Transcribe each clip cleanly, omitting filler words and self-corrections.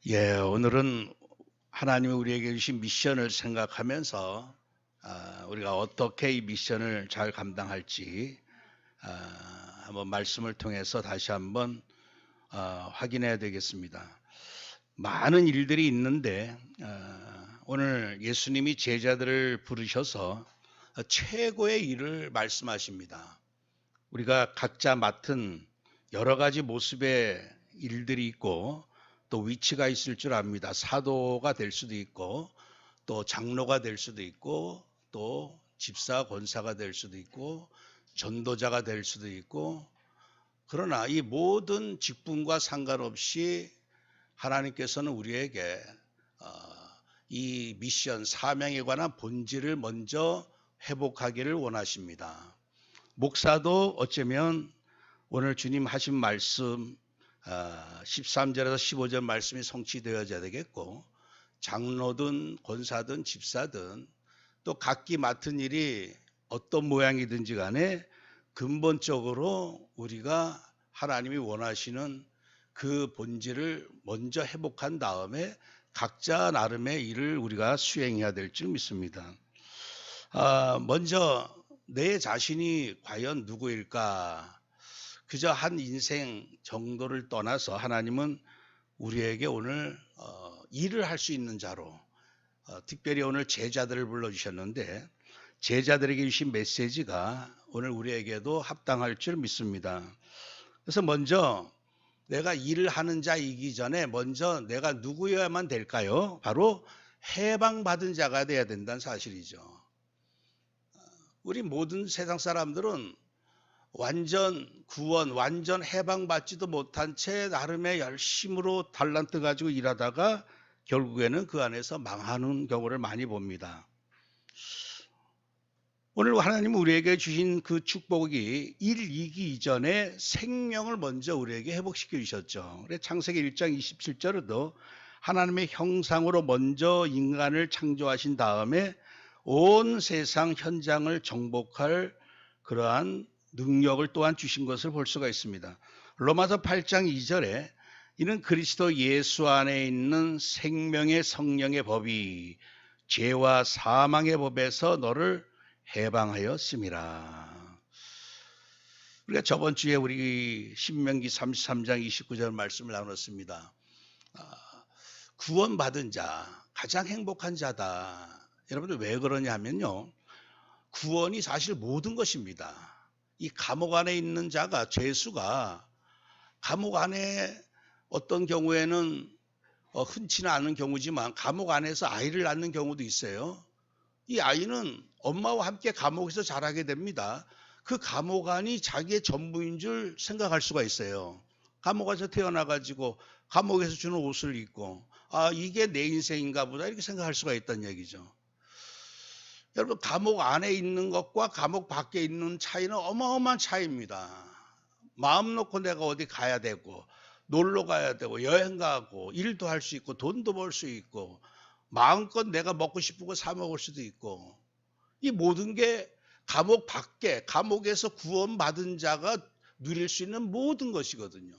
오늘은 하나님이 우리에게 주신 미션을 생각하면서 우리가 어떻게 이 미션을 잘 감당할지 한번 말씀을 통해서 다시 한번 확인해야 되겠습니다. 많은 일들이 있는데 오늘 예수님이 제자들을 부르셔서 최고의 일을 말씀하십니다. 우리가 각자 맡은 여러 가지 모습의 일들이 있고 또 위치가 있을 줄 압니다. 사도가 될 수도 있고 또 장로가 될 수도 있고 또 집사 권사가 될 수도 있고 전도자가 될 수도 있고, 그러나 이 모든 직분과 상관없이 하나님께서는 우리에게 이 미션 사명에 관한 본질을 먼저 회복하기를 원하십니다. 목사도 어쩌면 오늘 주님 하신 말씀 13절에서 15절 말씀이 성취되어져야 되겠고, 장로든 권사든 집사든 또 각기 맡은 일이 어떤 모양이든지 간에 근본적으로 우리가 하나님이 원하시는 그 본질을 먼저 회복한 다음에 각자 나름의 일을 우리가 수행해야 될 줄 믿습니다. 먼저 내 자신이 과연 누구일까? 그저 한 인생 정도를 떠나서 하나님은 우리에게 오늘 일을 할 수 있는 자로, 특별히 오늘 제자들을 불러주셨는데 제자들에게 주신 메시지가 오늘 우리에게도 합당할 줄 믿습니다. 그래서 먼저 내가 일을 하는 자이기 전에 먼저 내가 누구여야만 될까요? 바로 해방받은 자가 돼야 된다는 사실이죠. 우리 모든 세상 사람들은 완전 구원, 완전 해방받지도 못한 채 나름의 열심으로 달란트 가지고 일하다가 결국에는 그 안에서 망하는 경우를 많이 봅니다. 오늘 하나님 우리에게 주신 그 축복이 일 이기 이전에 생명을 먼저 우리에게 회복시켜 주셨죠. 그래서 창세기 1장 27절에도 하나님의 형상으로 먼저 인간을 창조하신 다음에 온 세상 현장을 정복할 그러한 능력을 또한 주신 것을 볼 수가 있습니다. 로마서 8장 2절에 이는 그리스도 예수 안에 있는 생명의 성령의 법이 죄와 사망의 법에서 너를 해방하였음이라. 우리가 저번 주에 우리 신명기 33장 29절 말씀을 나눴습니다. 구원받은 자, 가장 행복한 자다. 여러분들 왜 그러냐 하면요, 구원이 사실 모든 것입니다. 이 감옥 안에 있는 자가, 죄수가 감옥 안에 어떤 경우에는 흔치는 않은 경우지만 감옥 안에서 아이를 낳는 경우도 있어요. 이 아이는 엄마와 함께 감옥에서 자라게 됩니다. 그 감옥 안이 자기의 전부인 줄 생각할 수가 있어요. 감옥에서 태어나가지고 감옥에서 주는 옷을 입고 이게 내 인생인가 보다 이렇게 생각할 수가 있다는 얘기죠. 여러분, 감옥 안에 있는 것과 감옥 밖에 있는 차이는 어마어마한 차이입니다. 마음 놓고 내가 어디 가야 되고 놀러 가야 되고 여행 가고 일도 할 수 있고 돈도 벌 수 있고 마음껏 내가 먹고 싶은 거 사 먹을 수도 있고, 이 모든 게 감옥 밖에, 감옥에서 구원받은 자가 누릴 수 있는 모든 것이거든요.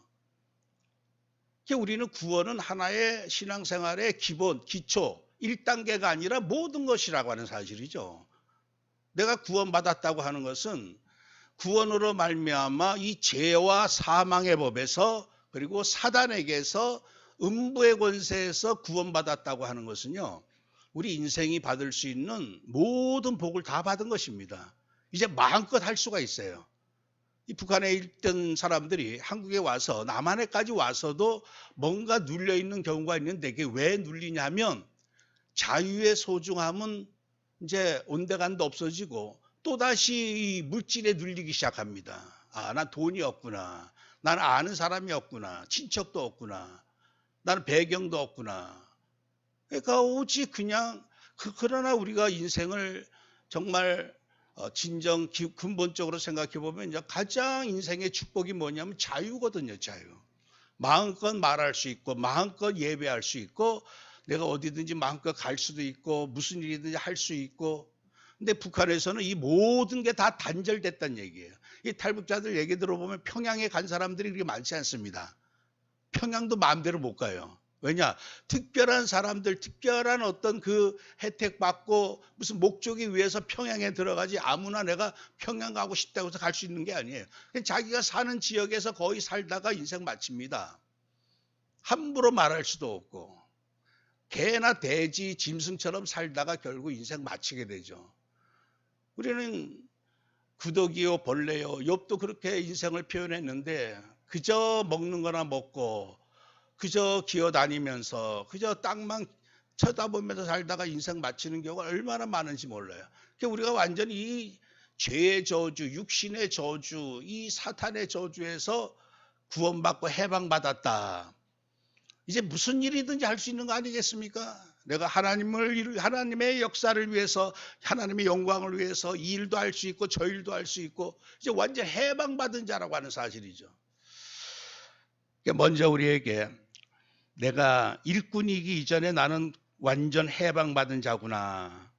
우리는 구원은 하나의 신앙생활의 기본, 기초 1단계가 아니라 모든 것이라고 하는 사실이죠. 내가 구원받았다고 하는 것은 구원으로 말미암아 이 죄와 사망의 법에서, 그리고 사단에게서, 음부의 권세에서 구원받았다고 하는 것은요, 우리 인생이 받을 수 있는 모든 복을 다 받은 것입니다. 이제 마음껏 할 수가 있어요. 이 북한에 있던 사람들이 한국에 와서, 남한에까지 와서도 뭔가 눌려있는 경우가 있는데 그게 왜 눌리냐면 자유의 소중함은 이제 온데간데 없어지고 또다시 물질에 눌리기 시작합니다. 난 돈이 없구나. 나는 아는 사람이 없구나. 친척도 없구나. 나는 배경도 없구나. 그러니까 오직 그냥 그러나 우리가 인생을 정말 진정 근본적으로 생각해 보면 이제 가장 인생의 축복이 뭐냐면 자유거든요. 자유. 마음껏 말할 수 있고 마음껏 예배할 수 있고 내가 어디든지 마음껏 갈 수도 있고 무슨 일이든지 할 수 있고. 근데 북한에서는 이 모든 게 다 단절됐다는 얘기예요. 이 탈북자들 얘기 들어보면 평양에 간 사람들이 그렇게 많지 않습니다. 평양도 마음대로 못 가요. 왜냐? 특별한 사람들, 특별한 어떤 그 혜택 받고 무슨 목적이 위해서 평양에 들어가지 아무나 내가 평양 가고 싶다고 해서 갈 수 있는 게 아니에요. 그냥 자기가 사는 지역에서 거의 살다가 인생 마칩니다. 함부로 말할 수도 없고. 개나 돼지, 짐승처럼 살다가 결국 인생 마치게 되죠. 우리는 구더기요, 벌레요, 욥도 그렇게 인생을 표현했는데 그저 먹는 거나 먹고 그저 기어다니면서 그저 땅만 쳐다보면서 살다가 인생 마치는 경우가 얼마나 많은지 몰라요. 그러니까 우리가 완전히 이 죄의 저주, 육신의 저주, 이 사탄의 저주에서 구원받고 해방받았다. 이제 무슨 일이든지 할 수 있는 거 아니겠습니까? 내가 하나님의 역사를 위해서, 하나님의 영광을 위해서 이 일도 할 수 있고 저 일도 할 수 있고 이제 완전 해방받은 자라고 하는 사실이죠. 먼저 우리에게 내가 일꾼이기 이전에 나는 완전 해방받은 자구나.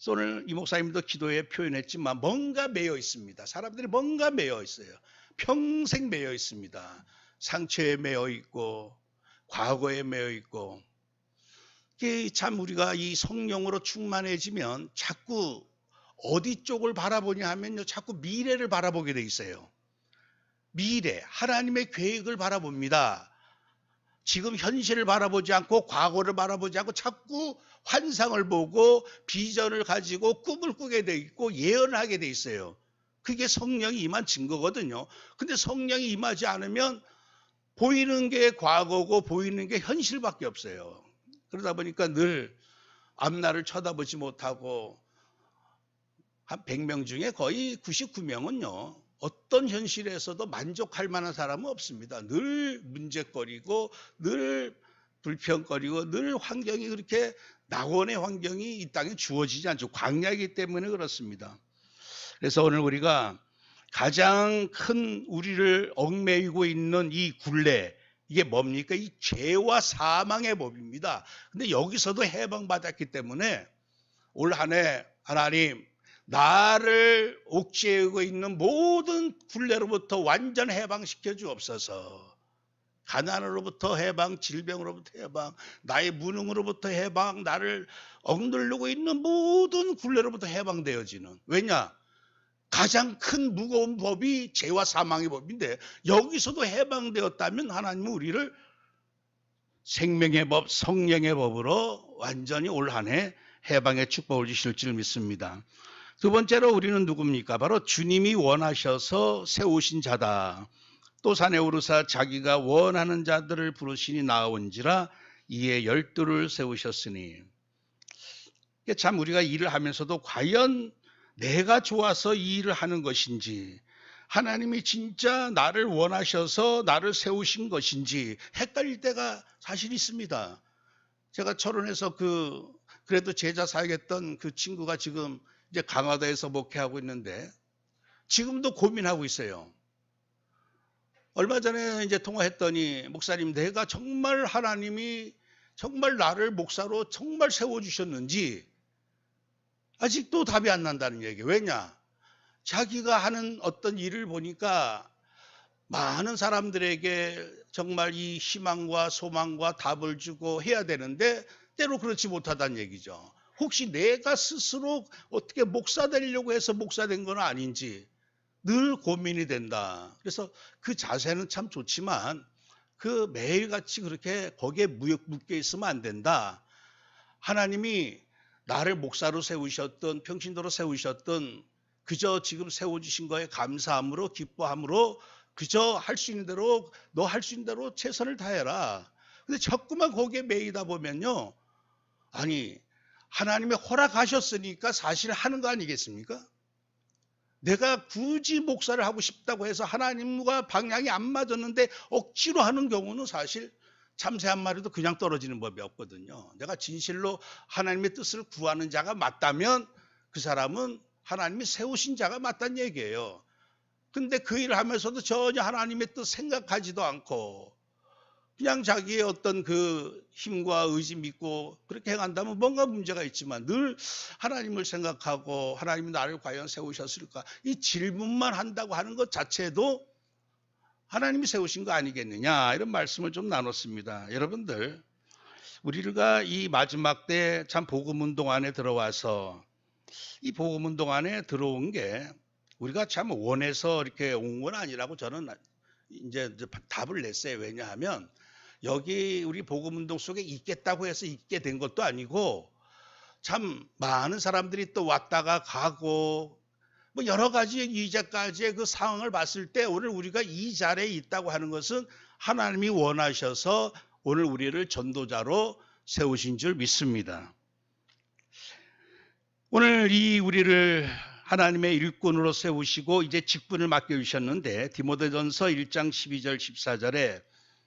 오늘 이 목사님도 기도에 표현했지만 뭔가 매여 있습니다. 사람들이 뭔가 매여 있어요. 평생 매여 있습니다. 상처에 매여 있고 과거에 매여 있고. 참 우리가 이 성령으로 충만해지면 자꾸 어디 쪽을 바라보냐 하면요, 자꾸 미래를 바라보게 돼 있어요. 미래, 하나님의 계획을 바라봅니다. 지금 현실을 바라보지 않고 과거를 바라보지 않고 자꾸 환상을 보고 비전을 가지고 꿈을 꾸게 돼 있고 예언하게 돼 있어요. 그게 성령이 임한 증거거든요. 근데 성령이 임하지 않으면 보이는 게 과거고 보이는 게 현실밖에 없어요. 그러다 보니까 늘 앞날을 쳐다보지 못하고 한 100명 중에 거의 99명은요. 어떤 현실에서도 만족할 만한 사람은 없습니다. 늘 문제거리고 늘 불평거리고 늘 환경이 그렇게 낙원의 환경이 이 땅에 주어지지 않죠. 광야이기 때문에 그렇습니다. 그래서 오늘 우리가 가장 큰 우리를 얽매이고 있는 이 굴레, 이게 뭡니까? 이 죄와 사망의 법입니다. 근데 여기서도 해방받았기 때문에 올 한 해 하나님 나를 옥죄이고 있는 모든 굴레로부터 완전 해방시켜 주옵소서. 가난으로부터 해방, 질병으로부터 해방, 나의 무능으로부터 해방, 나를 억누르고 있는 모든 굴레로부터 해방되어지는. 왜냐? 가장 큰 무거운 법이 죄와 사망의 법인데 여기서도 해방되었다면 하나님은 우리를 생명의 법, 성령의 법으로 완전히 올 한 해 해방의 축복을 주실 줄 믿습니다. 두 번째로 우리는 누굽니까? 바로 주님이 원하셔서 세우신 자다. 또 산에 오르사 자기가 원하는 자들을 부르시니 나아온지라 이에 12를 세우셨으니. 참 우리가 일을 하면서도 과연 내가 좋아서 이 일을 하는 것인지 하나님이 진짜 나를 원하셔서 나를 세우신 것인지 헷갈릴 때가 사실 있습니다. 제가 철원에서 그래도 제자 사역했던 그 친구가 지금 이제 강화도에서 목회하고 있는데 지금도 고민하고 있어요. 얼마 전에 이제 통화했더니 목사님 내가 정말 하나님이 정말 나를 목사로 정말 세워주셨는지 아직도 답이 안 난다는 얘기예요. 왜냐? 자기가 하는 어떤 일을 보니까 많은 사람들에게 정말 이 희망과 소망과 답을 주고 해야 되는데 때로 그렇지 못하다는 얘기죠. 혹시 내가 스스로 어떻게 목사 되려고 해서 목사 된 건 아닌지 늘 고민이 된다. 그래서 그 자세는 참 좋지만 그 매일같이 그렇게 거기에 묶여 있으면 안 된다. 하나님이 나를 목사로 세우셨던 평신도로 세우셨던 그저 지금 세워주신 거에 감사함으로 기뻐함으로 그저 할 수 있는 대로 너 할 수 있는 대로 최선을 다해라. 근데 자꾸만 거기에 매이다 보면요. 아니 하나님이 허락하셨으니까 사실 하는 거 아니겠습니까? 내가 굳이 목사를 하고 싶다고 해서 하나님과 방향이 안 맞았는데 억지로 하는 경우는 사실 참새 한 마리도 그냥 떨어지는 법이 없거든요. 내가 진실로 하나님의 뜻을 구하는 자가 맞다면 그 사람은 하나님이 세우신 자가 맞다는 얘기예요. 근데 그 일을 하면서도 전혀 하나님의 뜻 생각하지도 않고 그냥 자기의 어떤 그 힘과 의지 믿고 그렇게 행한다면 뭔가 문제가 있지만 늘 하나님을 생각하고 하나님이 나를 과연 세우셨을까? 이 질문만 한다고 하는 것 자체도 하나님이 세우신 거 아니겠느냐 이런 말씀을 좀 나눴습니다. 여러분들 우리가 이 마지막 때 참 복음운동 안에 들어와서 이 복음운동 안에 들어온 게 우리가 참 원해서 이렇게 온 건 아니라고 저는 이제 답을 냈어요. 왜냐하면 여기 우리 복음운동 속에 있겠다고 해서 있게 된 것도 아니고 참 많은 사람들이 또 왔다가 가고 뭐 여러 가지 이제까지의 그 상황을 봤을 때 오늘 우리가 이 자리에 있다고 하는 것은 하나님이 원하셔서 오늘 우리를 전도자로 세우신 줄 믿습니다. 오늘 이 우리를 하나님의 일꾼으로 세우시고 이제 직분을 맡겨주셨는데 디모데전서 1장 12절 14절에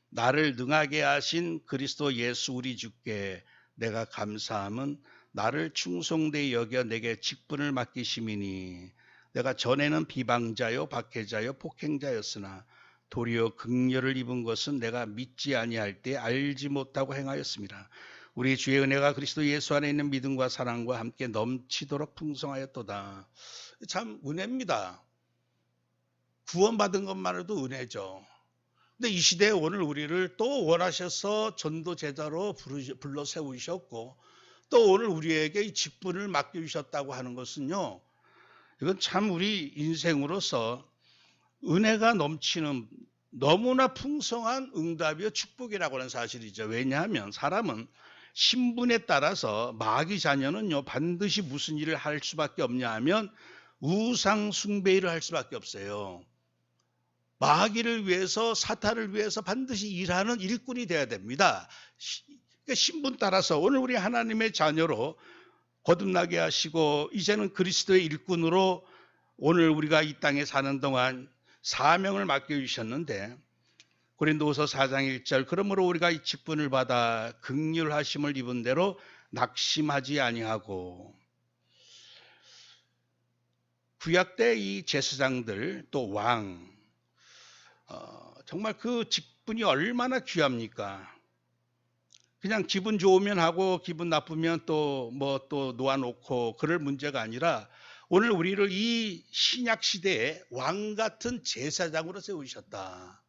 나를 능하게 하신 그리스도 예수 우리 주께 내가 감사함은 나를 충성되이 여겨 내게 직분을 맡기심이니 내가 전에는 비방자요 박해자요 폭행자였으나 도리어 긍휼을 입은 것은 내가 믿지 아니할 때 알지 못하고 행하였습니다. 우리 주의 은혜가 그리스도 예수 안에 있는 믿음과 사랑과 함께 넘치도록 풍성하였도다. 참 은혜입니다. 구원받은 것만으로도 은혜죠. 근데 이 시대에 오늘 우리를 또 원하셔서 전도 제자로 불러 세우셨고 또 오늘 우리에게 이 직분을 맡겨주셨다고 하는 것은요. 이건 참 우리 인생으로서 은혜가 넘치는 너무나 풍성한 응답이요 축복이라고 하는 사실이죠. 왜냐하면 사람은 신분에 따라서 마귀 자녀는요 반드시 무슨 일을 할 수밖에 없냐 하면 우상 숭배를 할 수밖에 없어요. 마귀를 위해서 사탄을 위해서 반드시 일하는 일꾼이 되어야 됩니다. 그러니까 신분 따라서 오늘 우리 하나님의 자녀로 거듭나게 하시고 이제는 그리스도의 일꾼으로 오늘 우리가 이 땅에 사는 동안 사명을 맡겨주셨는데 고린도후서 4장 1절 그러므로 우리가 이 직분을 받아 긍휼하심을 입은 대로 낙심하지 아니하고 구약 때 이 제사장들 또 왕 정말 그 직분이 얼마나 귀합니까? 그냥 기분 좋으면 하고 기분 나쁘면 또 놓아놓고 그럴 문제가 아니라 오늘 우리를 이 신약 시대에 왕 같은 제사장으로 세우셨다.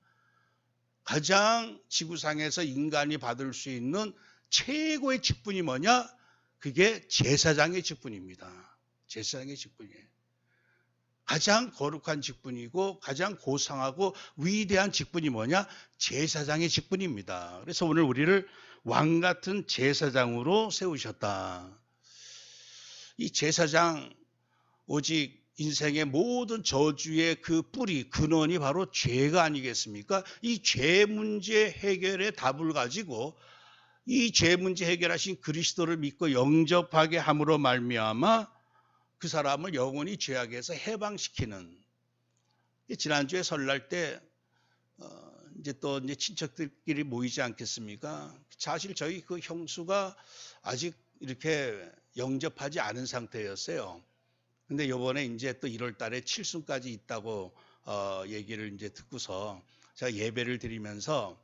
가장 지구상에서 인간이 받을 수 있는 최고의 직분이 뭐냐? 그게 제사장의 직분입니다. 제사장의 직분이에요. 가장 거룩한 직분이고 가장 고상하고 위대한 직분이 뭐냐? 제사장의 직분입니다. 그래서 오늘 우리를 왕 같은 제사장으로 세우셨다. 이 제사장 오직 인생의 모든 저주의 그 뿌리, 근원이 바로 죄가 아니겠습니까? 이 죄 문제 해결의 답을 가지고 이 죄 문제 해결하신 그리스도를 믿고 영접하게 함으로 말미암아 그 사람을 영원히 죄악에서 해방시키는. 지난주에 설날 때 이제 친척들끼리 모이지 않겠습니까? 사실 저희 그 형수가 아직 이렇게 영접하지 않은 상태였어요. 근데 요번에 이제 또 1월 달에 칠순까지 있다고 얘기를 이제 듣고서 제가 예배를 드리면서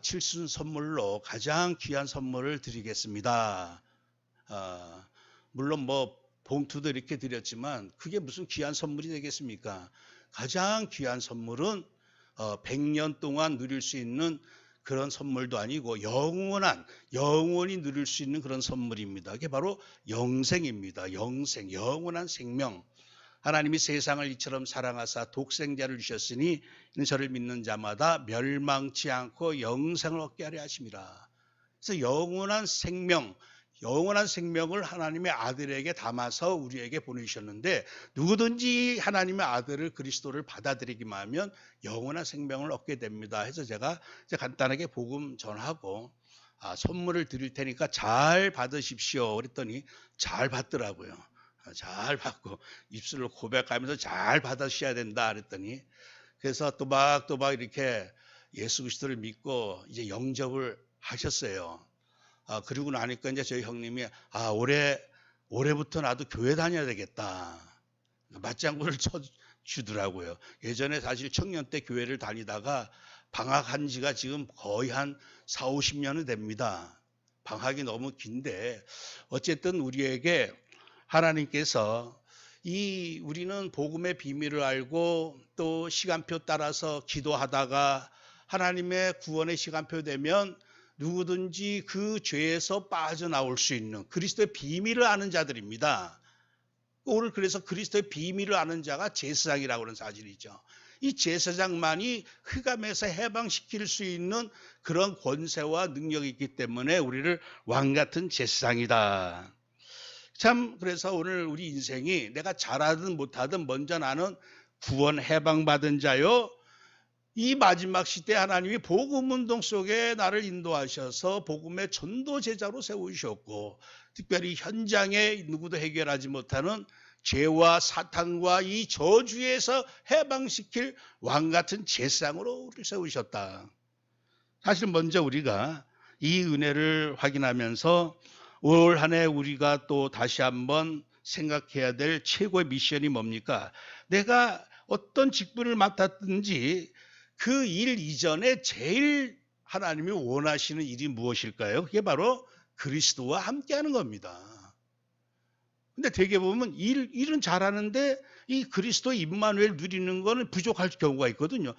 칠순 선물로 가장 귀한 선물을 드리겠습니다. 물론 봉투도 이렇게 드렸지만 그게 무슨 귀한 선물이 되겠습니까? 가장 귀한 선물은 100년 동안 누릴 수 있는 그런 선물도 아니고 영원히 누릴 수 있는 그런 선물입니다. 그게 바로 영생입니다. 영생, 영원한 생명. 하나님이 세상을 이처럼 사랑하사 독생자를 주셨으니 이는 저를 믿는 자마다 멸망치 않고 영생을 얻게 하려 하심이라. 그래서 영원한 생명을 하나님의 아들에게 담아서 우리에게 보내주셨는데 누구든지 하나님의 아들을 그리스도를 받아들이기만 하면 영원한 생명을 얻게 됩니다. 해서 제가 간단하게 복음 전하고 선물을 드릴 테니까 잘 받으십시오. 그랬더니 잘 받더라고요. 잘 받고 입술을 고백하면서 잘 받으셔야 된다 그랬더니 그래서 또박또박 이렇게 예수 그리스도를 믿고 이제 영접을 하셨어요. 그리고 나니까 이제 저희 형님이 올해부터 나도 교회 다녀야 되겠다. 맞장구를 쳐주더라고요. 예전에 사실 청년 때 교회를 다니다가 방학한 지가 지금 거의 한 4, 50년은 됩니다. 방학이 너무 긴데 어쨌든 우리에게 하나님께서 우리는 복음의 비밀을 알고 또 시간표 따라서 기도하다가 하나님의 구원의 시간표 되면 누구든지 그 죄에서 빠져나올 수 있는 그리스도의 비밀을 아는 자들입니다. 오늘 그래서 그리스도의 비밀을 아는 자가 제사장이라고 하는 사실이죠. 이 제사장만이 흑암에서 해방시킬 수 있는 그런 권세와 능력이 있기 때문에 우리를 왕같은 제사장이다. 참 그래서 오늘 우리 인생이 내가 잘하든 못하든 먼저 나는 구원 해방받은 자요. 이 마지막 시대 하나님이 복음운동 속에 나를 인도하셔서 복음의 전도 제자로 세우셨고 특별히 현장에 누구도 해결하지 못하는 죄와 사탄과 이 저주에서 해방시킬 왕같은 제사장으로 우리를 세우셨다. 사실 먼저 우리가 이 은혜를 확인하면서 올 한 해 우리가 또 다시 한번 생각해야 될 최고의 미션이 뭡니까? 내가 어떤 직분을 맡았든지 그 일 이전에 제일 하나님이 원하시는 일이 무엇일까요? 그게 바로 그리스도와 함께하는 겁니다. 근데 되게 보면 일은 잘하는데 이 그리스도 임마누엘 누리는 거는 부족할 경우가 있거든요.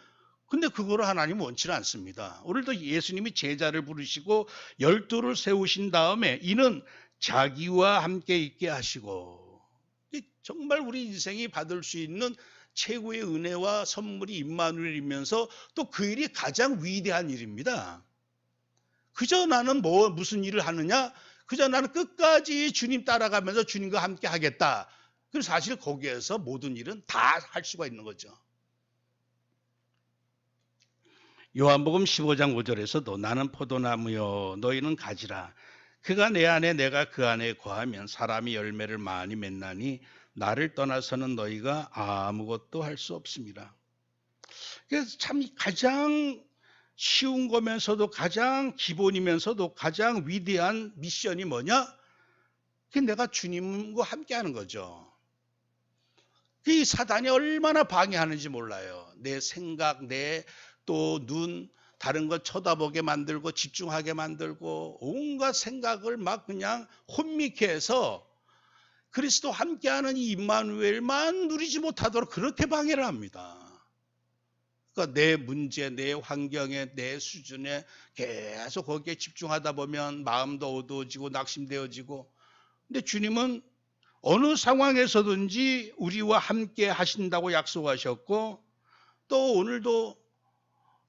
근데 그거를 하나님은 원치는 않습니다. 오늘도 예수님이 제자를 부르시고 12를 세우신 다음에 이는 자기와 함께 있게 하시고 정말 우리 인생이 받을 수 있는 최고의 은혜와 선물이 임마누엘이면서 또 그 일이 가장 위대한 일입니다. 그저 나는 무슨 일을 하느냐? 그저 나는 끝까지 주님 따라가면서 주님과 함께 하겠다. 그래서 사실 거기에서 모든 일은 다 할 수가 있는 거죠. 요한복음 15장 5절에서도 나는 포도나무요 너희는 가지라. 그가 내 안에 내가 그 안에 거하면 사람이 열매를 많이 맺나니 나를 떠나서는 너희가 아무것도 할 수 없습니다. 그래서 참 가장 쉬운 거면서도 가장 기본이면서도 가장 위대한 미션이 뭐냐? 그게 내가 주님과 함께하는 거죠. 이 사단이 얼마나 방해하는지 몰라요. 내 생각, 내 또 눈, 다른 걸 쳐다보게 만들고 집중하게 만들고 온갖 생각을 막 그냥 혼미케 해서 그리스도 함께하는 이 임마누엘만 누리지 못하도록 그렇게 방해를 합니다. 그러니까 내 문제, 내 환경에, 내 수준에 계속 거기에 집중하다 보면 마음도 어두워지고 낙심되어지고 근데 주님은 어느 상황에서든지 우리와 함께 하신다고 약속하셨고 또 오늘도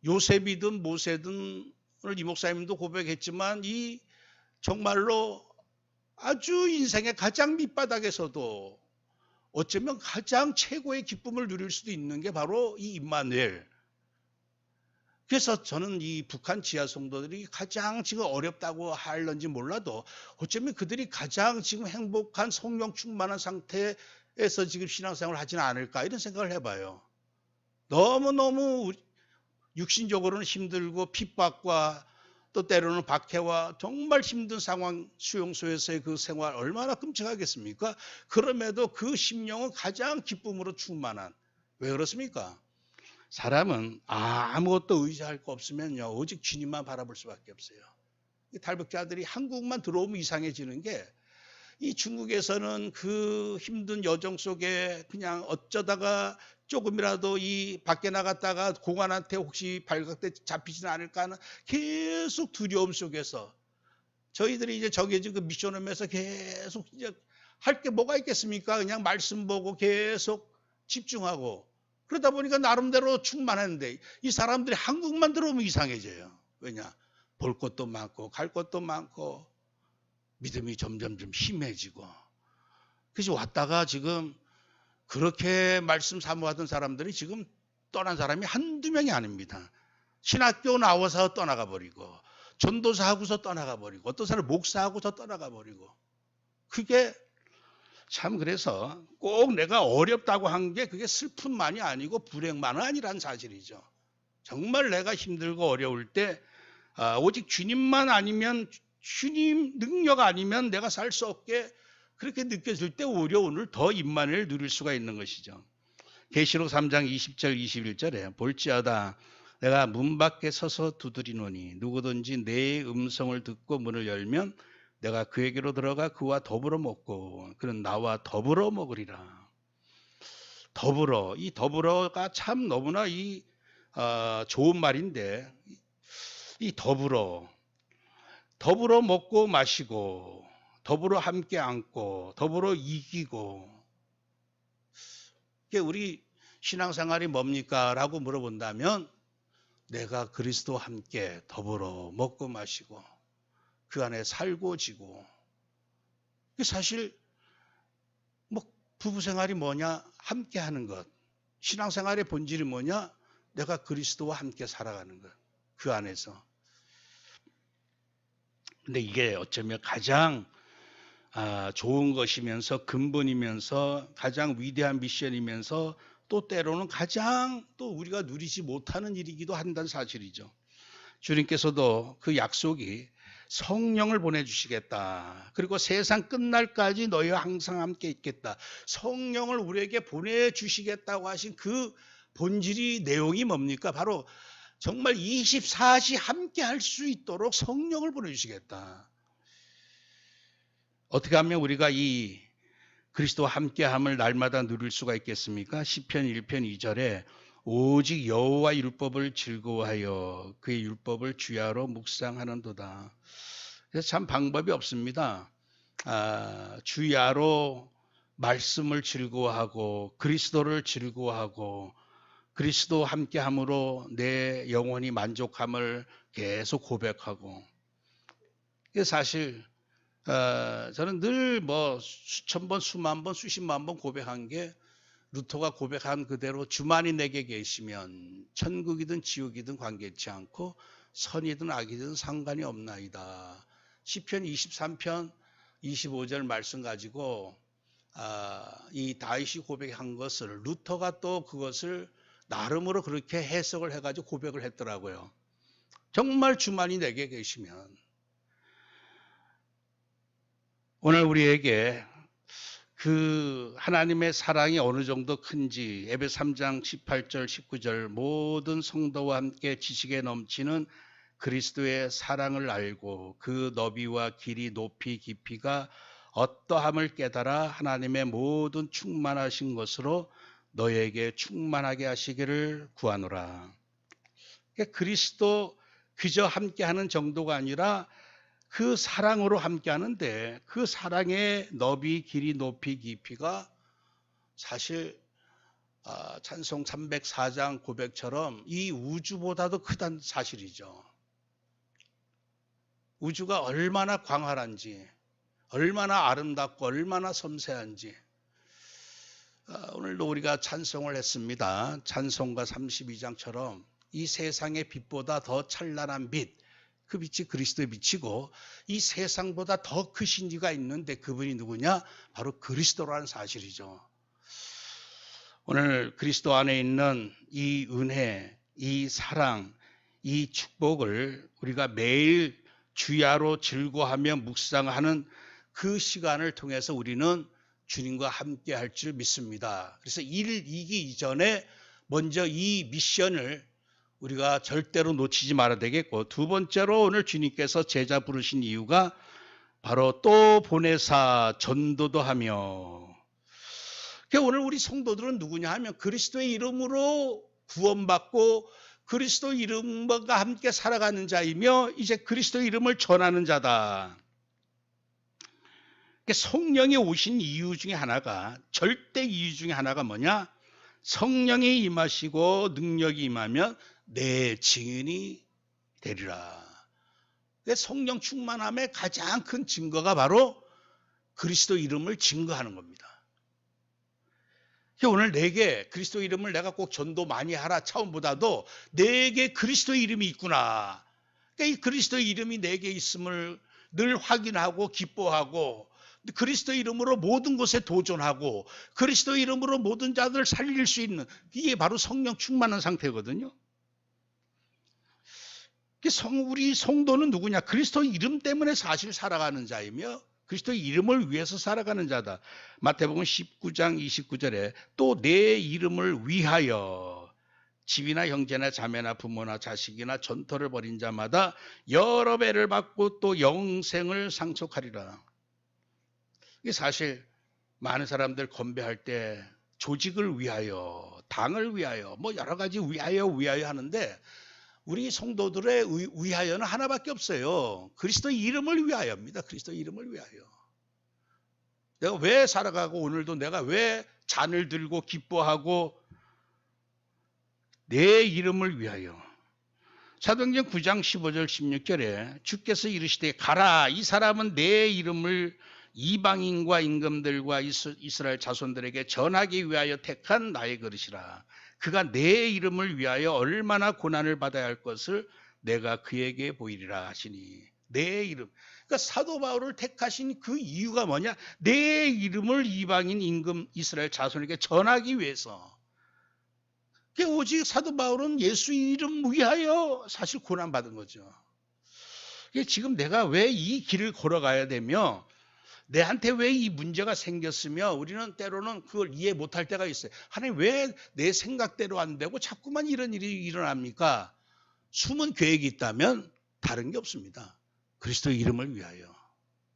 요셉이든 모세든 오늘 이 목사님도 고백했지만 이 정말로 아주 인생의 가장 밑바닥에서도 어쩌면 가장 최고의 기쁨을 누릴 수도 있는 게 바로 이 임마누엘. 그래서 저는 이 북한 지하 성도들이 가장 지금 어렵다고 할런지 몰라도 어쩌면 그들이 가장 지금 행복한 성령 충만한 상태에서 지금 신앙생활을 하지는 않을까 이런 생각을 해봐요. 너무너무 육신적으로는 힘들고 핍박과 또 때로는 박해와 정말 힘든 상황 수용소에서의 그 생활 얼마나 끔찍하겠습니까? 그럼에도 그 심령은 가장 기쁨으로 충만한. 왜 그렇습니까? 사람은 아무것도 의지할 거 없으면요 오직 주님만 바라볼 수밖에 없어요. 탈북자들이 한국만 들어오면 이상해지는 게 이 중국에서는 그 힘든 여정 속에 그냥 어쩌다가 조금이라도 이 밖에 나갔다가 공안한테 혹시 발각돼 잡히지는 않을까 하는 계속 두려움 속에서 저희들이 이제 정해진 그 미션홈에서 계속 이제 할 게 뭐가 있겠습니까? 그냥 말씀 보고 계속 집중하고 그러다 보니까 나름대로 충만했는데 이 사람들이 한국만 들어오면 이상해져요. 왜냐? 볼 것도 많고 갈 것도 많고 믿음이 점점 좀 심해지고 그래서 왔다가 지금 그렇게 말씀 사모하던 사람들이 지금 떠난 사람이 한두 명이 아닙니다. 신학교 나와서 떠나가 버리고 전도사 하고서 떠나가 버리고 어떤 사람 목사하고서 떠나가 버리고 그게 참 그래서 꼭 내가 어렵다고 한 게 그게 슬픔만이 아니고 불행만은 아니란 사실이죠. 정말 내가 힘들고 어려울 때 오직 주님만 아니면 주님 능력 아니면 내가 살 수 없게 그렇게 느껴질 때 오히려 오늘 더 임마누엘 누릴 수가 있는 것이죠. 계시록 3장 20절 21절에 볼지어다 내가 문 밖에 서서 두드리노니 누구든지 내 음성을 듣고 문을 열면 내가 그에게로 들어가 그와 더불어 먹고 그는 나와 더불어 먹으리라. 더불어, 이 더불어가 참 너무나 좋은 말인데, 이 더불어 먹고 마시고, 더불어 함께 앉고, 더불어 이기고, 이게 우리 신앙생활이 뭡니까? 라고 물어본다면, 내가 그리스도와 함께 더불어 먹고 마시고, 그 안에 살고 지고, 사실 뭐 부부생활이 뭐냐? 함께 하는 것. 신앙생활의 본질이 뭐냐? 내가 그리스도와 함께 살아가는 것. 그 안에서. 근데 이게 어쩌면 가장 좋은 것이면서 근본이면서 가장 위대한 미션이면서 또 때로는 가장 또 우리가 누리지 못하는 일이기도 한다는 사실이죠. 주님께서도 그 약속이 성령을 보내주시겠다. 그리고 세상 끝날까지 너희와 항상 함께 있겠다. 성령을 우리에게 보내주시겠다고 하신 그 본질이 내용이 뭡니까? 바로 정말 24시 함께 할 수 있도록 성령을 보내주시겠다. 어떻게 하면 우리가 이 그리스도와 함께함을 날마다 누릴 수가 있겠습니까? 시편 1편 2절에 오직 여호와 율법을 즐거워하여 그의 율법을 주야로 묵상하는도다. 그래서 참 방법이 없습니다. 주야로 말씀을 즐거워하고 그리스도를 즐거워하고 그리스도 함께함으로 내 영혼이 만족함을 계속 고백하고. 사실 저는 늘 뭐 수천 번, 수만 번, 수십만 번 고백한 게 루터가 고백한 그대로 주만이 내게 계시면 천국이든 지옥이든 관계치 않고 선이든 악이든 상관이 없나이다. 시편 23편 25절 말씀 가지고 이 다윗이 고백한 것을 루터가 또 그것을 나름으로 그렇게 해석을 해가지고 고백을 했더라고요. 정말 주만이 내게 계시면. 오늘 우리에게 그 하나님의 사랑이 어느 정도 큰지 에베소 3장 18절 19절 모든 성도와 함께 지식에 넘치는 그리스도의 사랑을 알고 그 너비와 길이 높이 깊이가 어떠함을 깨달아 하나님의 모든 충만하신 것으로 너에게 충만하게 하시기를 구하노라. 그리스도 그저 함께하는 정도가 아니라 그 사랑으로 함께하는데 그 사랑의 너비, 길이, 높이, 깊이가 사실 찬송 304장 고백처럼 이 우주보다도 크다는 사실이죠. 우주가 얼마나 광활한지, 얼마나 아름답고 얼마나 섬세한지. 오늘도 우리가 찬송을 했습니다. 찬송가 32장처럼 이 세상의 빛보다 더 찬란한 빛, 그 빛이 그리스도의 빛이고 이 세상보다 더 크신 이가 있는데 그분이 누구냐? 바로 그리스도라는 사실이죠. 오늘 그리스도 안에 있는 이 은혜, 이 사랑, 이 축복을 우리가 매일 주야로 즐거워하며 묵상하는 그 시간을 통해서 우리는 주님과 함께 할 줄 믿습니다. 그래서 일을 이기 이전에 먼저 이 미션을 우리가 절대로 놓치지 말아야 되겠고, 두 번째로 오늘 주님께서 제자 부르신 이유가 바로 또 보내사 전도도 하며. 오늘 우리 성도들은 누구냐 하면 그리스도의 이름으로 구원받고 그리스도 이름과 함께 살아가는 자이며 이제 그리스도 이름을 전하는 자다. 성령이 오신 이유 중에 하나가, 절대 이유 중에 하나가 뭐냐? 성령이 임하시고 능력이 임하면 내 증인이 되리라. 성령 충만함의 가장 큰 증거가 바로 그리스도 이름을 증거하는 겁니다. 오늘 내게 그리스도 이름을 내가 꼭 전도 많이 하라 차원보다도 내게 그리스도 이름이 있구나. 이 그리스도 이름이 내게 있음을 늘 확인하고 기뻐하고 그리스도 이름으로 모든 것에 도전하고 그리스도 이름으로 모든 자들을 살릴 수 있는, 이게 바로 성령 충만한 상태거든요. 우리 성도는 누구냐? 그리스도 이름 때문에 사실 살아가는 자이며 그리스도 이름을 위해서 살아가는 자다. 마태복음 19장 29절에 또 내 이름을 위하여 집이나 형제나 자매나 부모나 자식이나 전토를 벌인 자마다 여러 배를 받고 또 영생을 상속하리라. 이게 사실 많은 사람들 건배할 때 조직을 위하여, 당을 위하여, 뭐 여러 가지 위하여 하는데 우리 성도들의 위하여는 하나밖에 없어요. 그리스도 이름을 위하여입니다. 그리스도 이름을 위하여. 내가 왜 살아가고 오늘도 내가 왜 잔을 들고 기뻐하고 내 이름을 위하여. 사도행전 9장 15절 16절에 주께서 이르시되 가라, 이 사람은 내 이름을 이방인과 임금들과 이스라엘 자손들에게 전하기 위하여 택한 나의 그릇이라. 그가 내 이름을 위하여 얼마나 고난을 받아야 할 것을 내가 그에게 보이리라 하시니. 내 이름. 그러니까 사도 바울을 택하신 그 이유가 뭐냐? 내 이름을 이방인 임금 이스라엘 자손에게 전하기 위해서. 오직 사도 바울은 예수 이름 위하여 사실 고난받은 거죠. 지금 내가 왜 이 길을 걸어가야 되며 내한테 왜 이 문제가 생겼으며 우리는 때로는 그걸 이해 못할 때가 있어요. 하나님 왜 내 생각대로 안 되고 자꾸만 이런 일이 일어납니까? 숨은 계획이 있다면 다른 게 없습니다. 그리스도 이름을 위하여.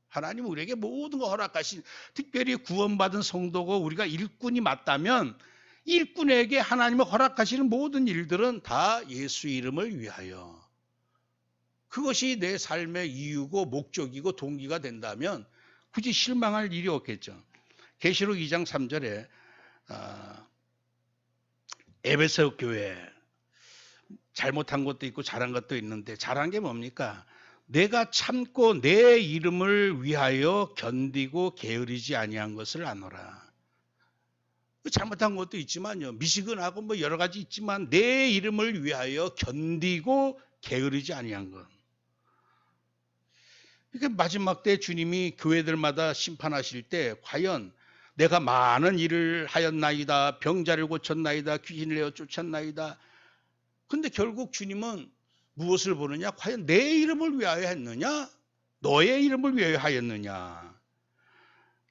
하나님 우리에게 모든 거 허락하신, 특별히 구원받은 성도고 우리가 일꾼이 맞다면 일꾼에게 하나님이 허락하시는 모든 일들은 다 예수 이름을 위하여. 그것이 내 삶의 이유고 목적이고 동기가 된다면 굳이 실망할 일이 없겠죠. 계시록 2장 3절에 에베소 교회 잘못한 것도 있고 잘한 것도 있는데 잘한 게 뭡니까? 내가 참고 내 이름을 위하여 견디고 게으르지 아니한 것을 아노라. 잘못한 것도 있지만요. 미시근하고 뭐 여러 가지 있지만 내 이름을 위하여 견디고 게으르지 아니한 것. 그러니까 마지막 때 주님이 교회들마다 심판하실 때 과연 내가 많은 일을 하였나이다, 병자를 고쳤나이다, 귀신을 내어 쫓았나이다. 근데 결국 주님은 무엇을 보느냐? 과연 내 이름을 위하여 했느냐? 너의 이름을 위하여 하였느냐?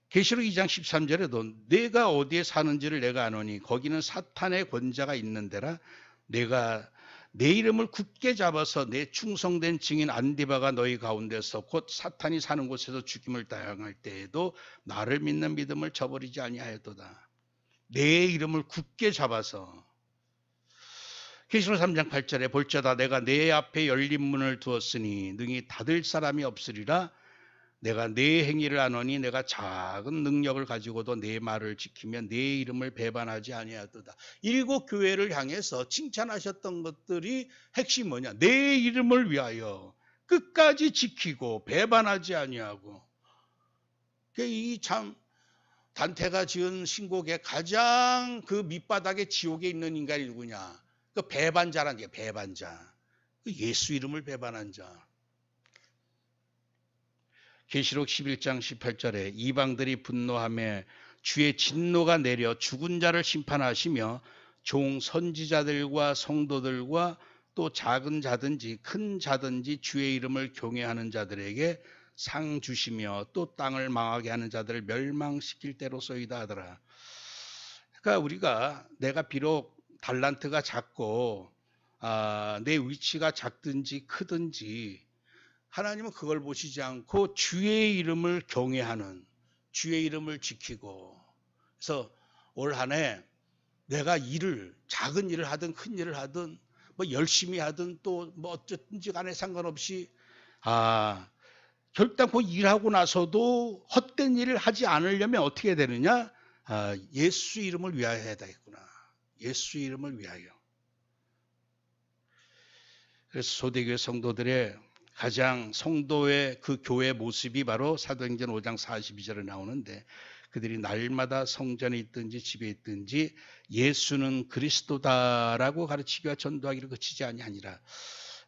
계시록 2장 13절에도 내가 어디에 사는지를 내가 아노니 거기는 사탄의 권자가 있는 데라. 내가 내 이름을 굳게 잡아서 내 충성된 증인 안디바가 너희 가운데서 곧 사탄이 사는 곳에서 죽임을 당할 때에도 나를 믿는 믿음을 저버리지 아니하였도다. 내 이름을 굳게 잡아서. 계시록 3장 8절에 볼자다 내가 내 앞에 열린 문을 두었으니 능히 닫을 사람이 없으리라. 내가 내 행위를 아노니 내가 작은 능력을 가지고도 내 말을 지키며 내 이름을 배반하지 아니하도다. 7 교회를 향해서 칭찬하셨던 것들이 핵심 뭐냐? 내 이름을 위하여 끝까지 지키고 배반하지 아니하고. 이 참 단테가 지은 신곡의 가장 그 밑바닥에 지옥에 있는 인간이 누구냐? 그 배반자란 게 배반자. 그 예수 이름을 배반한 자. 계시록 11장 18절에 이방들이 분노하며 주의 진노가 내려 죽은 자를 심판하시며 종 선지자들과 성도들과 또 작은 자든지 큰 자든지 주의 이름을 경외하는 자들에게 상 주시며 또 땅을 망하게 하는 자들을 멸망시킬 때로소이다 하더라. 그러니까 우리가 내가 비록 달란트가 작고 내 위치가 작든지 크든지 하나님은 그걸 보시지 않고 주의 이름을 경외하는, 주의 이름을 지키고. 그래서 올 한 해 내가 일을, 작은 일을 하든 큰 일을 하든 뭐 열심히 하든 또 뭐 어쨌든지 간에 상관없이 결단코 일하고 나서도 헛된 일을 하지 않으려면 어떻게 되느냐? 예수 이름을 위하여 해야 되겠구나. 예수 이름을 위하여. 그래서 소대교회 성도들의 가장 성도의 그 교회 모습이 바로 사도행전 5장 42절에 나오는데 그들이 날마다 성전에 있든지 집에 있든지 예수는 그리스도다라고 가르치기와 전도하기를 그치지 아니하니라.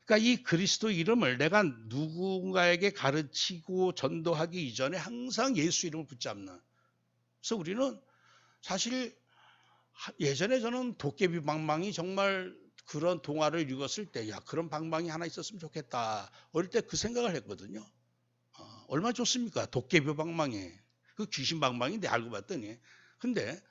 그러니까 이 그리스도 이름을 내가 누군가에게 가르치고 전도하기 이전에 항상 예수 이름을 붙잡는. 그래서 우리는 사실 예전에 저는 도깨비 방망이 정말 그런 동화를 읽었을 때 그런 방망이 하나 있었으면 좋겠다. 어릴 때 그 생각을 했거든요. 얼마나 좋습니까? 도깨비 방망이. 그 귀신 방망이인데 알고 봤더니. 근데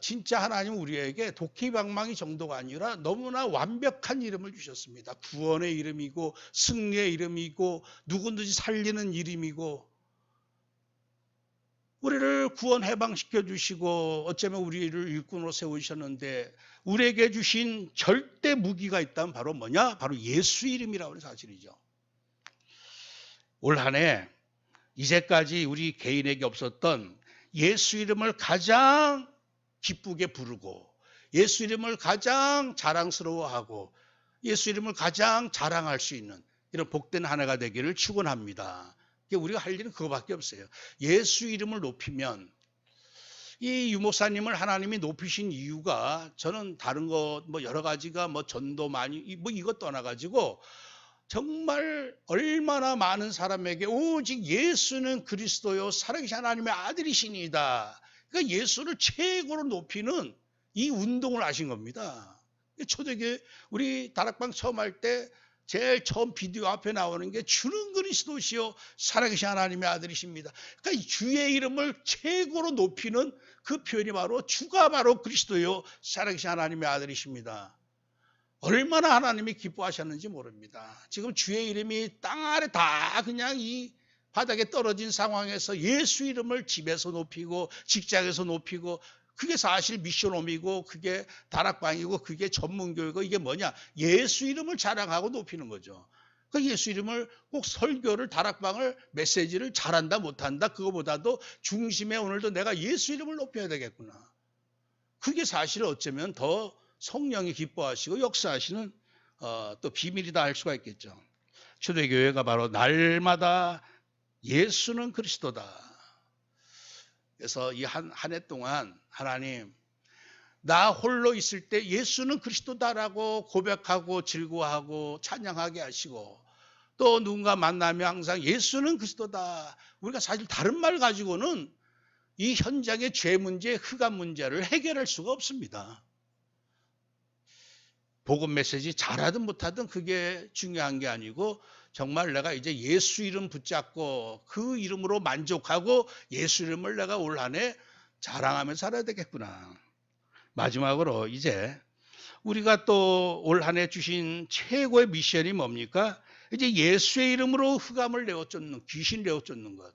진짜 하나님 우리에게 도깨비 방망이 정도가 아니라 너무나 완벽한 이름을 주셨습니다. 구원의 이름이고 승리의 이름이고 누구든지 살리는 이름이고. 우리를 구원 해방시켜 주시고 어쩌면 우리를 일꾼으로 세우셨는데 우리에게 주신 절대 무기가 있다면 바로 뭐냐? 바로 예수 이름이라고 하는 사실이죠. 올 한 해 이제까지 우리 개인에게 없었던 예수 이름을 가장 기쁘게 부르고 예수 이름을 가장 자랑스러워하고 예수 이름을 가장 자랑할 수 있는 이런 복된 한 해가 되기를 축원합니다. 우리가 할 일은 그거밖에 없어요. 예수 이름을 높이면 이 유목사님을 하나님이 높이신 이유가 저는 다른 거 뭐 여러 가지가 뭐 전도 많이 뭐 이것 떠나가지고 정말 얼마나 많은 사람에게 오직 예수는 그리스도요 살아계신 하나님의 아들이시니다. 그러니까 예수를 최고로 높이는 이 운동을 하신 겁니다. 초대교회 우리 다락방 처음 할 때 제일 처음 비디오 앞에 나오는 게 주는 그리스도시요 살아계신 하나님의 아들이십니다. 그러니까 주의 이름을 최고로 높이는 그 표현이 바로 주가 바로 그리스도요 살아계신 하나님의 아들이십니다. 얼마나 하나님이 기뻐하셨는지 모릅니다. 지금 주의 이름이 땅 아래 다 그냥 이 바닥에 떨어진 상황에서 예수 이름을 집에서 높이고 직장에서 높이고 그게 사실 미션홈이고 그게 다락방이고 그게 전문교육이고 이게 뭐냐? 예수 이름을 자랑하고 높이는 거죠. 그 예수 이름을 꼭 설교를 다락방을 메시지를 잘한다 못한다 그거보다도 중심에 오늘도 내가 예수 이름을 높여야 되겠구나. 그게 사실 어쩌면 더 성령이 기뻐하시고 역사하시는 또 비밀이다 할 수가 있겠죠. 초대교회가 바로 날마다 예수는 그리스도다. 그래서 이 한 해 동안 하나님 나 홀로 있을 때 예수는 그리스도다라고 고백하고 즐거워하고 찬양하게 하시고 또 누군가 만나면 항상 예수는 그리스도다. 우리가 사실 다른 말 가지고는 이 현장의 죄 문제, 흑암 문제를 해결할 수가 없습니다. 복음 메시지 잘하든 못하든 그게 중요한 게 아니고 정말 내가 이제 예수 이름 붙잡고 그 이름으로 만족하고 예수 이름을 내가 올 한 해 자랑하면서 살아야 되겠구나. 마지막으로 이제 우리가 또 올 한 해 주신 최고의 미션이 뭡니까? 이제 예수의 이름으로 흑암을 내어쫓는 귀신 내어쫓는 것.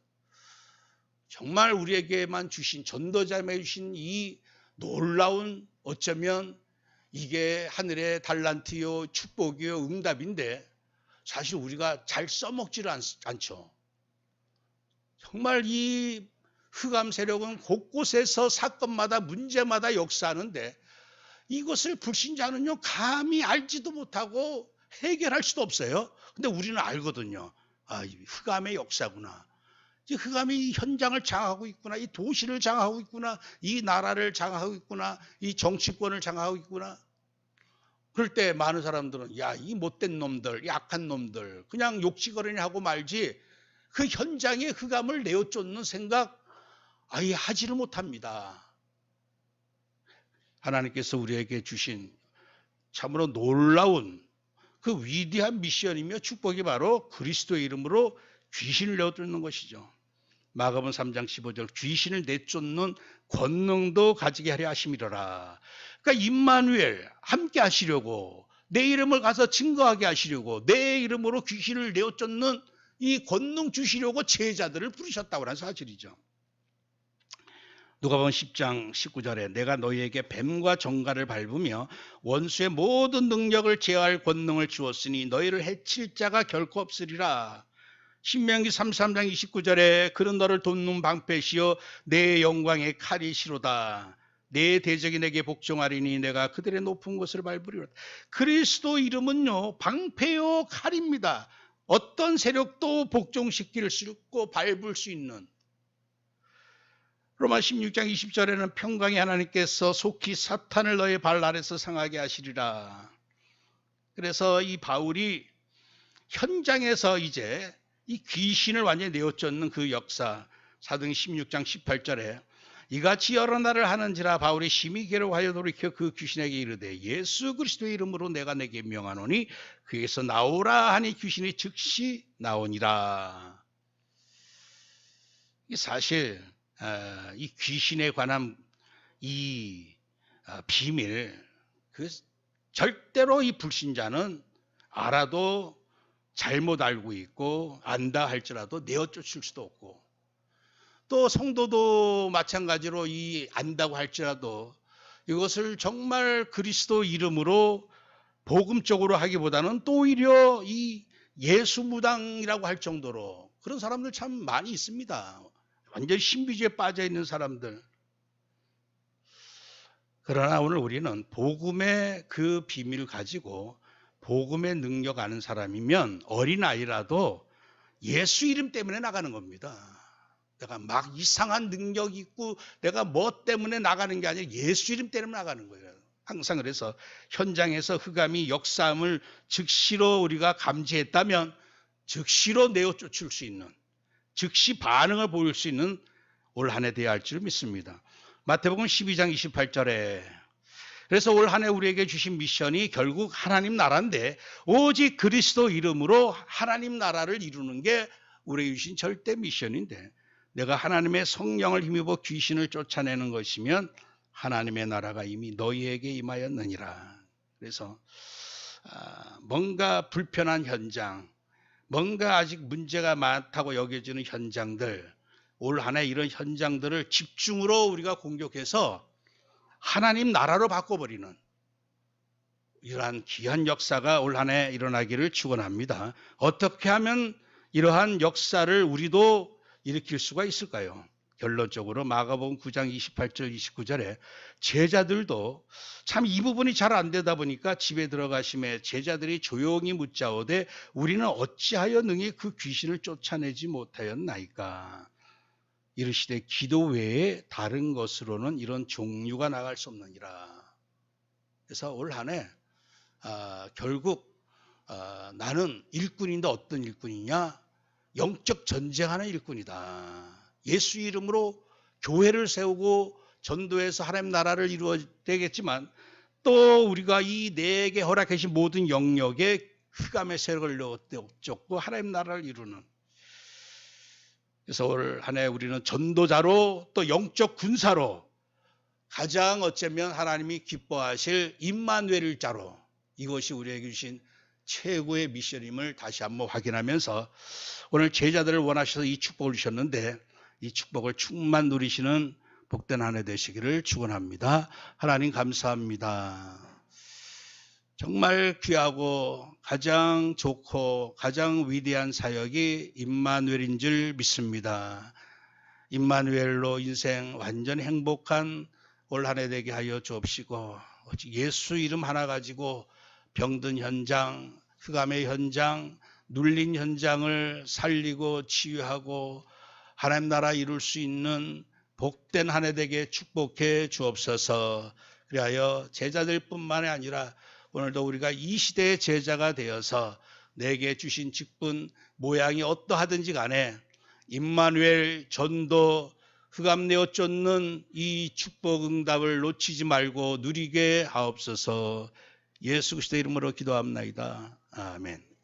정말 우리에게만 주신 전도자에 주신 이 놀라운 어쩌면 이게 하늘의 달란트요 축복이요 응답인데 사실 우리가 잘 써먹지를 않죠. 정말 이 흑암 세력은 곳곳에서 사건마다 문제마다 역사하는데 이것을 불신자는요 감히 알지도 못하고 해결할 수도 없어요. 근데 우리는 알거든요. 아, 흑암의 역사구나. 이 흑암이 이 현장을 장악하고 있구나. 이 도시를 장악하고 있구나. 이 나라를 장악하고 있구나. 이 정치권을 장악하고 있구나. 그럴 때 많은 사람들은 야, 이 못된 놈들, 약한 놈들 그냥 욕지거리니 하고 말지 그 현장의 흑암을 내어쫓는 생각 아예 하지를 못합니다. 하나님께서 우리에게 주신 참으로 놀라운 그 위대한 미션이며 축복이 바로 그리스도의 이름으로 귀신을 내어쫓는 것이죠. 마가복음 3장 15절 귀신을 내쫓는 권능도 가지게 하려 하심이로라. 그러니까 임마누엘 함께 하시려고 내 이름을 가서 증거하게 하시려고 내 이름으로 귀신을 내어쫓는 이 권능 주시려고 제자들을 부르셨다고 하는 사실이죠. 누가복음 10장 19절에 내가 너희에게 뱀과 정갈을 밟으며 원수의 모든 능력을 제어할 권능을 주었으니 너희를 해칠 자가 결코 없으리라. 신명기 33장 29절에 그는 너를 돕는 방패시요 내 영광의 칼이시로다. 내 대적이 내게 복종하리니 내가 그들의 높은 곳을 밟으리로다. 그리스도 이름은요 방패요 칼입니다. 어떤 세력도 복종시킬 수 있고 밟을 수 있는. 로마 16장 20절에는 평강의 하나님께서 속히 사탄을 너의 발 아래서 상하게 하시리라. 그래서 이 바울이 현장에서 이제 이 귀신을 완전히 내어쫓는 그 역사 사도행 16장 18절에 이같이 여러 날을 하는지라 바울이 심히 괴로워하여 돌이켜 그 귀신에게 이르되 예수 그리스도의 이름으로 내가 내게 명하노니 그에서 나오라 하니 귀신이 즉시 나오니라. 사실 이 귀신에 관한 이 비밀 그 절대로 이 불신자는 알아도 잘못 알고 있고 안다 할지라도 내어쫓을 수도 없고 또 성도도 마찬가지로 이 안다고 할지라도 이것을 정말 그리스도 이름으로 복음적으로 하기보다는 또 오히려 이 예수무당이라고 할 정도로 그런 사람들 참 많이 있습니다. 완전 신비주의에 빠져 있는 사람들. 그러나 오늘 우리는 복음의 그 비밀을 가지고 복음의 능력 아는 사람이면 어린아이라도 예수 이름 때문에 나가는 겁니다. 내가 막 이상한 능력이 있고 내가 뭐 때문에 나가는 게 아니라 예수 이름 때문에 나가는 거예요. 항상 그래서 현장에서 흑암이 역사함을 즉시로 우리가 감지했다면 즉시로 내어 쫓을 수 있는, 즉시 반응을 보일 수 있는 올 한 해 되어야 할 줄 믿습니다. 마태복음 12장 28절에 그래서 올 한 해 우리에게 주신 미션이 결국 하나님 나라인데 오직 그리스도 이름으로 하나님 나라를 이루는 게 우리에게 주신 절대 미션인데 내가 하나님의 성령을 힘입어 귀신을 쫓아내는 것이면 하나님의 나라가 이미 너희에게 임하였느니라. 그래서 뭔가 불편한 현장, 뭔가 아직 문제가 많다고 여겨지는 현장들, 올 한 해 이런 현장들을 집중으로 우리가 공격해서 하나님 나라로 바꿔버리는 이러한 귀한 역사가 올 한 해 일어나기를 축원합니다. 어떻게 하면 이러한 역사를 우리도 일으킬 수가 있을까요? 결론적으로 마가복음 9장 28절 29절에 제자들도 참 이 부분이 잘 안 되다 보니까 집에 들어가심에 제자들이 조용히 묻자오되 우리는 어찌하여 능히 그 귀신을 쫓아내지 못하였나이까. 이르시되 기도 외에 다른 것으로는 이런 종류가 나갈 수 없느니라. 그래서 올 한 해 결국 나는 일꾼인데 어떤 일꾼이냐? 영적 전쟁하는 일꾼이다. 예수 이름으로 교회를 세우고 전도해서 하나님 나라를 이루어야 되겠지만 또 우리가 이 내게 허락하신 모든 영역에 흑암의 세력을 쫓고 하나님 나라를 이루는, 그래서 올 한 해 우리는 전도자로 또 영적 군사로 가장 어쩌면 하나님이 기뻐하실 임마누엘 자로 이것이 우리에게 주신 최고의 미션임을 다시 한번 확인하면서 오늘 제자들을 원하셔서 이 축복을 주셨는데 이 축복을 충만 누리시는 복된 한 해 되시기를 축원합니다. 하나님 감사합니다. 정말 귀하고 가장 좋고 가장 위대한 사역이 임마누엘인 줄 믿습니다. 임마누엘로 인생 완전 행복한 올 한 해 되게 하여 주옵시고 오직 예수 이름 하나 가지고 병든 현장, 흑암의 현장, 눌린 현장을 살리고 치유하고 하나님 나라 이룰 수 있는 복된 한 해 되게 축복해 주옵소서. 그리하여 제자들 뿐만이 아니라 오늘도 우리가 이 시대의 제자가 되어서 내게 주신 직분 모양이 어떠하든지 간에 임마누엘 전도 흑암 내어 쫓는 이 축복 응답을 놓치지 말고 누리게 하옵소서. 예수 그리스도 이름으로 기도합나이다. 아멘.